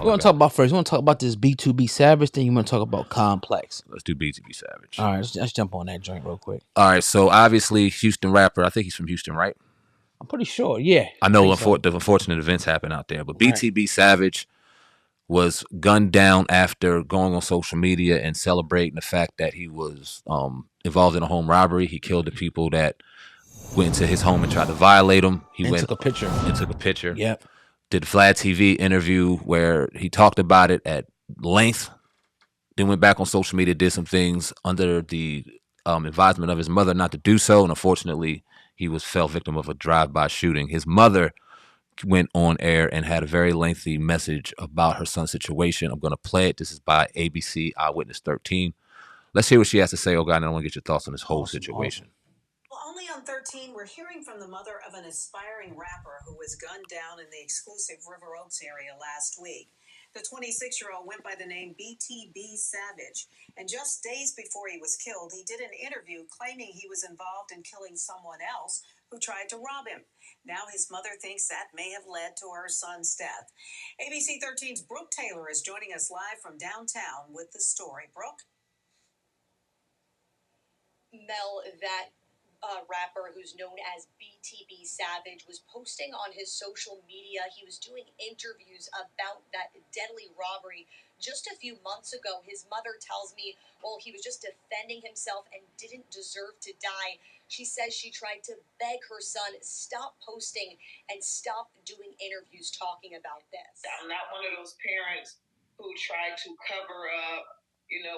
We want to talk about first. We want to talk about this BTB Savage thing. You want to talk about Complex? Let's do BTB Savage. All right, let's jump on that joint real quick. All right, so obviously Houston rapper. I think he's from Houston, right? I'm pretty sure. Yeah, I know the unfortunate events happen out there, but BTB Savage was gunned down after going on social media and celebrating the fact that he was involved in a home robbery. He killed the people that went into his home and tried to violate him. He took a picture. Yep. Did a Vlad TV interview where he talked about it at length. Then went back on social media, did some things under the advisement of his mother not to do so, and unfortunately, he fell victim of a drive-by shooting. His mother went on air and had a very lengthy message about her son's situation. I'm going to play it. This is by ABC Eyewitness 13. Let's hear what she has to say. Oh, God, and I want to get your thoughts on this whole situation. Well, only on 13, we're hearing from the mother of an aspiring rapper who was gunned down in the exclusive River Oaks area last week. The 26-year-old went by the name BTB Savage, and just days before he was killed, he did an interview claiming he was involved in killing someone else who tried to rob him. Now his mother thinks that may have led to her son's death. ABC 13's Brooke Taylor is joining us live from downtown with the story. Brooke? Mel, that rapper who's known as BTB Savage was posting on his social media. He was doing interviews about that deadly robbery just a few months ago. His mother tells me, well, he was just defending himself and didn't deserve to die. She says she tried to beg her son, stop posting and stop doing interviews talking about this. I'm not one of those parents who try to cover up,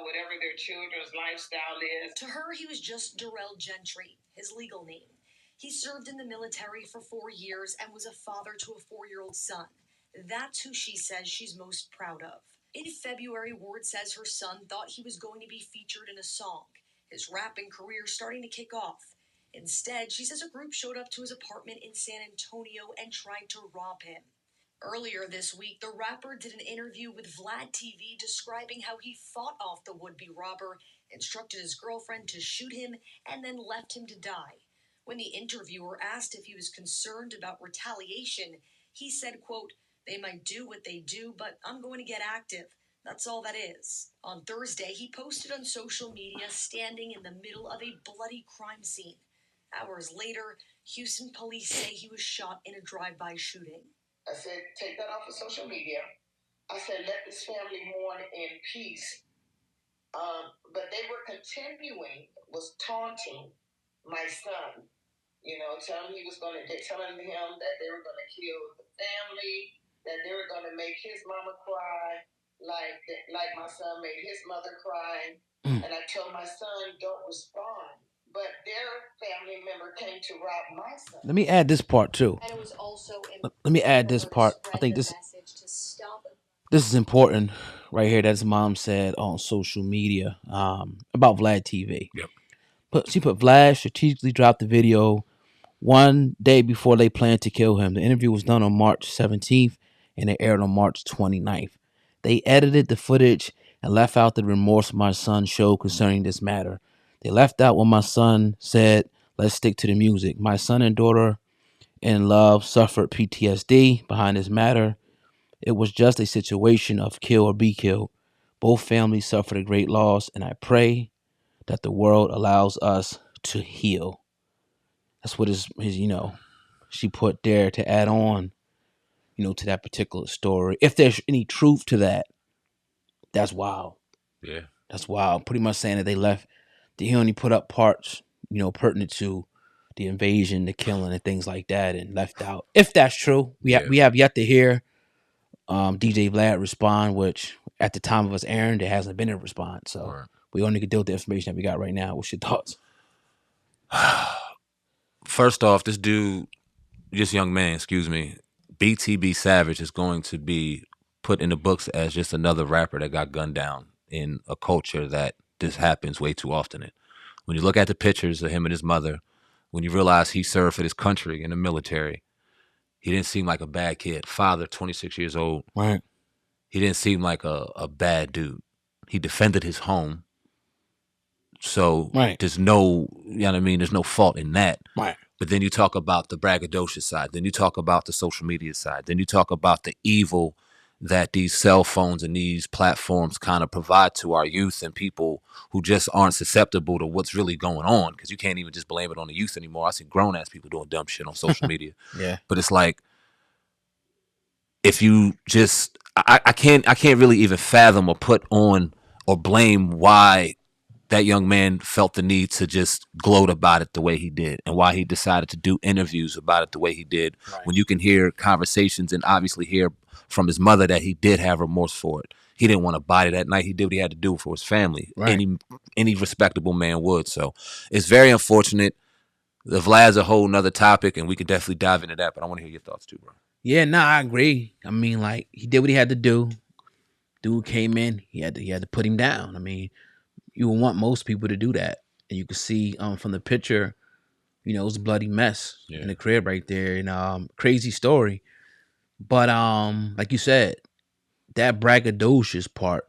whatever their children's lifestyle is. To her, he was just Darrell Gentry, his legal name. He served in the military for 4 years and was a father to a 4-year-old son. That's who she says she's most proud of. In February, Ward says her son thought he was going to be featured in a song, his rapping career starting to kick off. Instead, she says a group showed up to his apartment in San Antonio and tried to rob him. Earlier this week, the rapper did an interview with Vlad TV describing how he fought off the would-be robber, instructed his girlfriend to shoot him, and then left him to die. When the interviewer asked if he was concerned about retaliation, he said, quote, "They might do what they do, but I'm going to get active. That's all that is." On Thursday, he posted on social media standing in the middle of a bloody crime scene. Hours later, Houston police say he was shot in a drive-by shooting. I said, take that off of social media. I said, let this family mourn in peace. But they were was taunting my son. Telling him telling him that they were going to kill the family, that they were going to make his mama cry, like my son made his mother cry. And I told my son, don't respond. But their family member came to rob my son. Let me add this part too. And it was also Let me add this part. I think this is important right here that his mom said on social media about Vlad TV. Yep. She put Vlad strategically dropped the video one day before they planned to kill him. The interview was done on March 17th and it aired on March 29th. They edited the footage and left out the remorse my son showed concerning this matter. They left out when my son said, let's stick to the music. My son and daughter in love suffered PTSD behind this matter. It was just a situation of kill or be killed. Both families suffered a great loss, and I pray that the world allows us to heal. That's what she put there to add on, to that particular story. If there's any truth to that, that's wild. Yeah. That's wild. Pretty much saying that he only put up parts, pertinent to the invasion, the killing, and things like that, and left out. If that's true, we have yet to hear DJ Vlad respond, which at the time of us airing, there hasn't been a response. So we only can deal with the information that we got right now. What's your thoughts? First off, this young man, BTB Savage is going to be put in the books as just another rapper that got gunned down in a culture that this happens way too often in. When you look at the pictures of him and his mother, when you realize he served for this country in the military, he didn't seem like a bad kid. Father, 26 years old. Right. He didn't seem like a bad dude. He defended his home. So there's no, there's no fault in that. Right. But then you talk about the braggadocious side. Then you talk about the social media side. Then you talk about the evil that these cell phones and these platforms kind of provide to our youth and people who just aren't susceptible to what's really going on. Because you can't even just blame it on the youth anymore. I see grown ass people doing dumb shit on social media. Yeah. But it's like, if you just, I can't really even fathom or put on or blame why that young man felt the need to just gloat about it the way he did, and why he decided to do interviews about it the way he did, Right. when you can hear conversations and obviously hear from his mother that he did have remorse for it. He didn't want to body that night. He did what he had to do for his family. Right. Any respectable man would. So it's very unfortunate. The Vlad's a whole nother topic, and we could definitely dive into that, but I want to hear your thoughts too, bro. Yeah, no, I agree. I mean, like, he did what he had to do. Dude came in, he had to put him down. I mean, you would want most people to do that. And you can see from the picture, you know, it was a bloody mess in the crib right there. And crazy story. But like you said, that braggadocious part,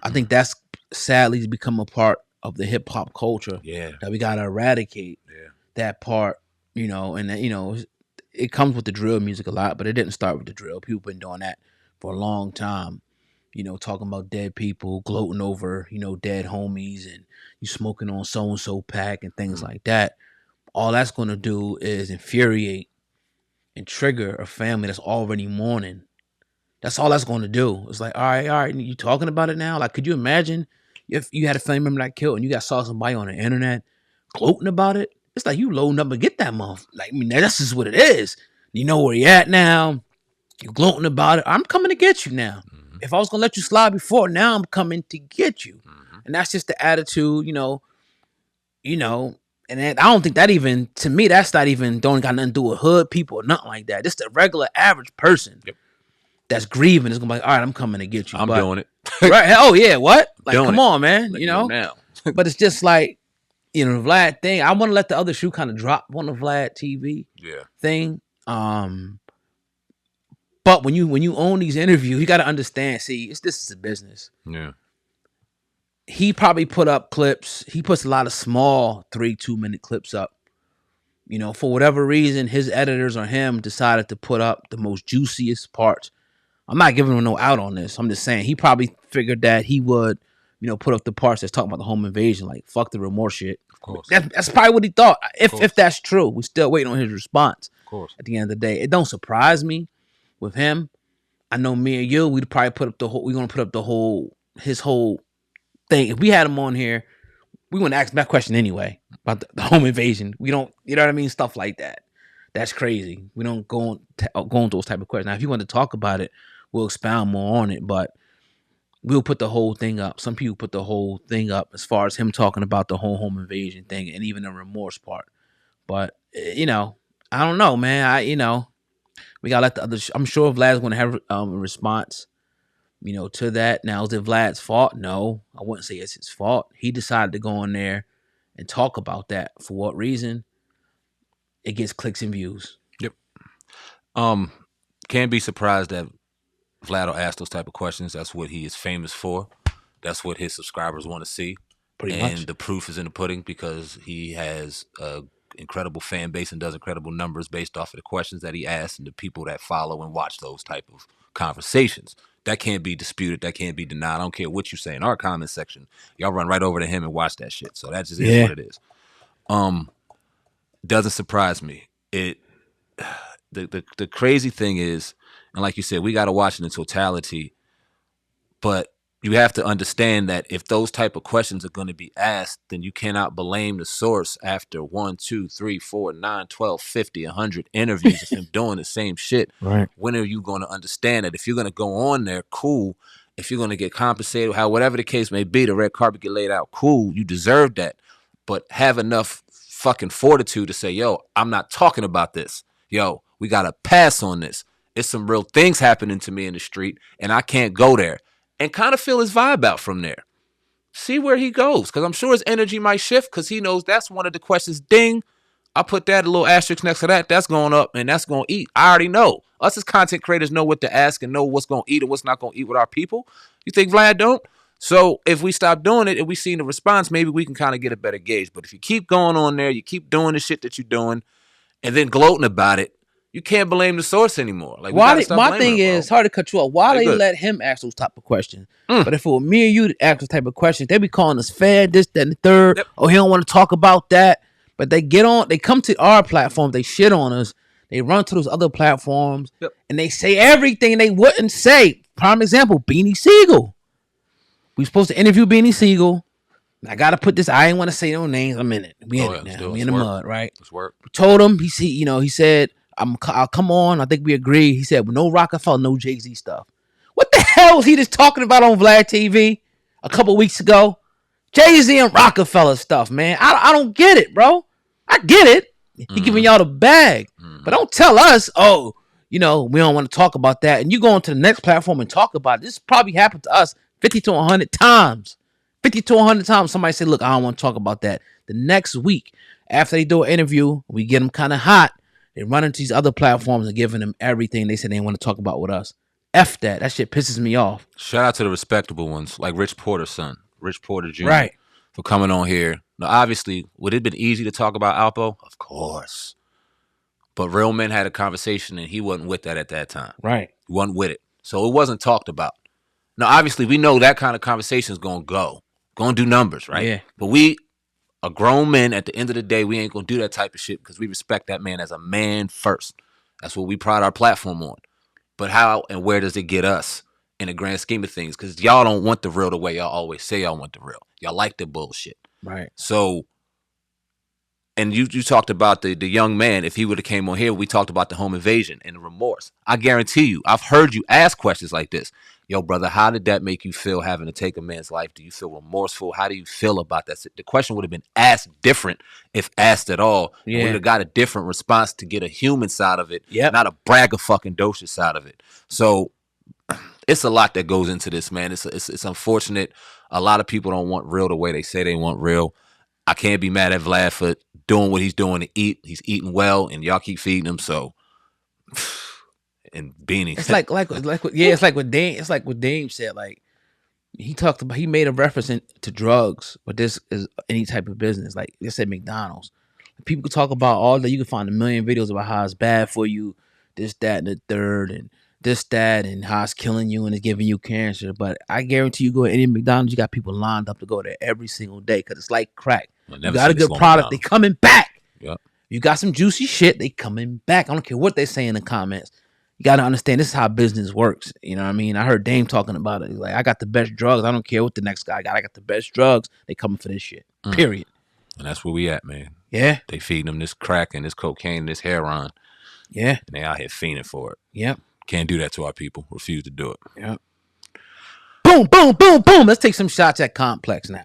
I think that's sadly become a part of the hip hop culture. Yeah. That we gotta eradicate that part, you know, and that, you know, it comes with the drill music a lot, but it didn't start with the drill. People been doing that for a long time. You know, talking about dead people, gloating over, you know, dead homies, and you smoking on so-and-so pack and things like that. All that's going to do is infuriate and trigger a family that's already mourning. That's all that's going to do. It's like, all right, you talking about it now? Like, could you imagine if you had a family member that killed and you saw somebody on the internet gloating about it? It's like you loading up and get that month. Like, I mean, that's just what it is. You know where you at now. You're gloating about it. I'm coming to get you now. If I was gonna let you slide before, now I'm coming to get you. And that's just the attitude, you know. And I don't think that even, to me, that's not even, don't got nothing to do with hood people or nothing like that. Just the regular average person that's grieving is gonna be like, all right, I'm coming to get you. I'm doing it. Right? Oh yeah, what? Like, Doing come it. on, man. Like, You know. now. But it's just like, you know, the Vlad thing. I want to let the other shoe kind of drop on the Vlad TV thing. But when you own these interviews, you got to understand. See, this is a business. Yeah. He probably put up clips. He puts a lot of small 2-minute clips up. You know, for whatever reason, his editors or him decided to put up the most juiciest parts. I'm not giving him no out on this. I'm just saying he probably figured that he would, you know, put up the parts that's talking about the home invasion, like fuck the remorse shit. Of course. That's probably what he thought. If that's true, we're still waiting on his response. Of course. At the end of the day, it don't surprise me with him. I know me and you, we'd probably put up the whole. We're gonna put up his whole thing. If we had him on here, we wouldn't ask that question anyway about the home invasion. We don't, you know what I mean? Stuff like that. That's crazy. We don't go on those type of questions. Now, if you want to talk about it, we'll expound more on it. But we'll put the whole thing up. Some people put the whole thing up as far as him talking about the whole home invasion thing and even the remorse part. But you know, I don't know, man. We gotta let the other. I'm sure Vlad's going to have a response, you know, to that. Now, is it Vlad's fault? No, I wouldn't say it's his fault. He decided to go in there and talk about that. For what reason? It gets clicks and views. Yep. Can't be surprised that Vlad will ask those type of questions. That's what he is famous for. That's what his subscribers want to see. Pretty and much. The proof is in the pudding, because he has a incredible fan base and does incredible numbers based off of the questions that he asks and the people that follow and watch those type of conversations. That can't be disputed. That can't be denied. I don't care what you say in our comment section. Y'all run right over to him and watch that shit. So that just is what it is. Doesn't surprise me. The crazy thing is, and like you said, we got to watch it in totality, but you have to understand that if those type of questions are going to be asked, then you cannot blame the source after 1, 2, 3, 4, 9, 12, 50, 100 interviews of him doing the same shit. Right. When are you going to understand that? If you're going to go on there, cool. If you're going to get compensated, whatever the case may be, the red carpet get laid out, cool. You deserve that. But have enough fucking fortitude to say, yo, I'm not talking about this. Yo, we got to pass on this. It's some real things happening to me in the street, and I can't go there. And kind of feel his vibe out from there. See where he goes, because I'm sure his energy might shift, because he knows that's one of the questions. Ding, I put that a little asterisk next to that. That's going up, and that's going to eat. I already know. Us as content creators know what to ask and know what's going to eat and what's not going to eat with our people. You think Vlad don't? So if we stop doing it and we see the response, maybe we can kind of get a better gauge. But if you keep going on there, you keep doing the shit that you're doing, and then gloating about it, you can't blame the source anymore. Like, we Why? gotta stop My blaming thing them, is, bro. hard to cut you off. Why They they good. let him ask those type of questions? But if it were me and you to ask those type of questions, they be calling us fed, this, that, and the third. Yep. Oh, he don't want to talk about that. But they come to our platform, they shit on us. They run to those other platforms, Yep. and they say everything they wouldn't say. Prime example, Beanie Siegel. We supposed to interview Beanie Siegel. I gotta put this. I ain't want to say no names. I'm in it. We in it now. We in the mud, right? Let's work. We told him. He said, I'll come on. I think we agreed. He said, well, no Rockefeller, no Jay-Z stuff. What the hell was he just talking about on Vlad TV a couple weeks ago? Jay-Z and Rockefeller stuff, man. I don't get it, bro. I get it. He giving y'all the bag. But don't tell us, oh, we don't want to talk about that. And you go onto the next platform and talk about it. This probably happened to us 50 to 100 times. 50 to 100 times somebody say, look, I don't want to talk about that. The next week, after they do an interview, we get them kind of hot. They run into these other platforms and giving them everything they said they want to talk about with us. F that. That shit pisses me off. Shout out to the respectable ones, like Rich Porter's son, Rich Porter Jr., right, for coming on here. Now, obviously, would it have been easy to talk about Alpo? Of course. But Real Men had a conversation, and he wasn't with that at that time. Right. He wasn't with it. So it wasn't talked about. Now, obviously, we know that kind of conversation is going to go. Going to do numbers, right? Yeah. But we are grown men. At the end of the day, we ain't going to do that type of shit because we respect that man as a man first. That's what we pride our platform on. But how and where does it get us in the grand scheme of things? Because y'all don't want the real the way y'all always say y'all want the real. Y'all like the bullshit. Right. So, and you talked about the young man. If he would have came on here, we talked about the home invasion and the remorse. I guarantee you, I've heard you ask questions like this. Yo, brother, how did that make you feel having to take a man's life? Do you feel remorseful? How do you feel about that? The question would have been asked different if asked at all. Yeah. And we would have got a different response to get a human side of it, Yep. not a braggadocious side of it. So it's a lot that goes into this, man. It's unfortunate. A lot of people don't want real the way they say they want real. I can't be mad at Vlad for doing what he's doing to eat. He's eating well, and y'all keep feeding him. So, and Beanie, It's like what Dame said. Like he made a reference to drugs, but this is any type of business. Like they said, McDonald's. People could talk about all that. You can find a million videos about how it's bad for you, this, that, and the third, and this, that, and how it's killing you and it's giving you cancer. But I guarantee you go to any McDonald's, you got people lined up to go there every single day because it's like crack. You got a good product, they coming back. Yep. You got some juicy shit, they coming back. I don't care what they say in the comments. You got to understand this is how business works. You know what I mean? I heard Dame talking about it. He's like, I got the best drugs. I don't care what the next guy got. I got the best drugs. They coming for this shit. Period. And that's where we at, man. Yeah. They feeding them this crack and this cocaine and this heroin. Yeah. And they out here fiending for it. Yep. Can't do that to our people. Refuse to do it. Yep. Boom, boom, boom, boom. Let's take some shots at Complex now.